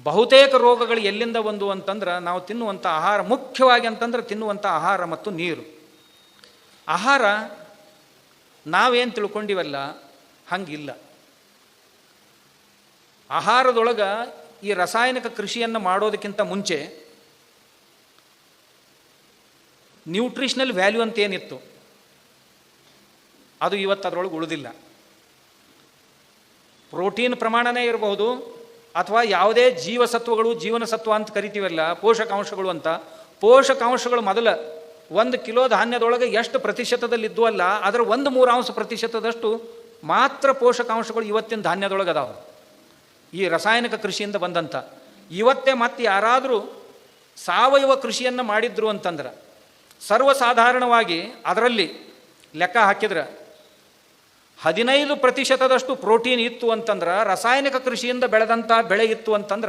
ಬಹುತೇಕ ರೋಗಗಳು ಎಲ್ಲಿಂದ ಬಂದು ಅಂತಂದ್ರೆ ನಾವು ತಿನ್ನುವಂಥ ಆಹಾರ, ಮುಖ್ಯವಾಗಿ ಅಂತಂದ್ರೆ ತಿನ್ನುವಂಥ ಆಹಾರ ಮತ್ತು ನೀರು. ಆಹಾರ ನಾವೇನು ತಿಳ್ಕೊಂಡಿವಲ್ಲ ಹಂಗಿಲ್ಲ. ಆಹಾರದೊಳಗೆ ಈ ರಾಸಾಯನಿಕ ಕೃಷಿಯನ್ನು ಮಾಡೋದಕ್ಕಿಂತ ಮುಂಚೆ ನ್ಯೂಟ್ರಿಷನಲ್ ವ್ಯಾಲ್ಯೂ ಅಂತ ಏನಿತ್ತು ಅದು ಇವತ್ತು ಅದರೊಳಗೆ ಉಳಿದಿಲ್ಲ. ಪ್ರೋಟೀನ್ ಪ್ರಮಾಣನೇ ಇರಬಹುದು ಅಥವಾ ಯಾವುದೇ ಜೀವಸತ್ವಗಳು, ಜೀವನ ಸತ್ವ ಅಂತ ಕರಿತೀವಲ್ಲ, ಪೋಷಕಾಂಶಗಳು ಅಂತ, ಪೋಷಕಾಂಶಗಳು ಮೊದಲ 1 ಕಿಲೋ ಧಾನ್ಯದೊಳಗೆ ಎಷ್ಟು ಪ್ರತಿಶತದಲ್ಲಿದ್ದವು ಅಲ್ಲ, ಅದರ 1/3% ಮಾತ್ರ ಪೋಷಕಾಂಶಗಳು ಇವತ್ತಿನ ಧಾನ್ಯದೊಳಗೆ ಅದಾವೆ. ಈ ರಾಸಾಯನಿಕ ಕೃಷಿಯಿಂದ ಬಂದಂಥ. ಇವತ್ತೇ ಮತ್ತೆ ಯಾರಾದರೂ ಸಾವಯವ ಕೃಷಿಯನ್ನು ಮಾಡಿದ್ರು ಅಂತಂದ್ರೆ ಸರ್ವಸಾಧಾರಣವಾಗಿ ಅದರಲ್ಲಿ ಲೆಕ್ಕ ಹಾಕಿದ್ರೆ 15% ಪ್ರೋಟೀನ್ ಇತ್ತು ಅಂತಂದ್ರೆ, ರಾಸಾಯನಿಕ ಕೃಷಿಯಿಂದ ಬೆಳೆದಂಥ ಬೆಳೆ ಇತ್ತು ಅಂತಂದ್ರೆ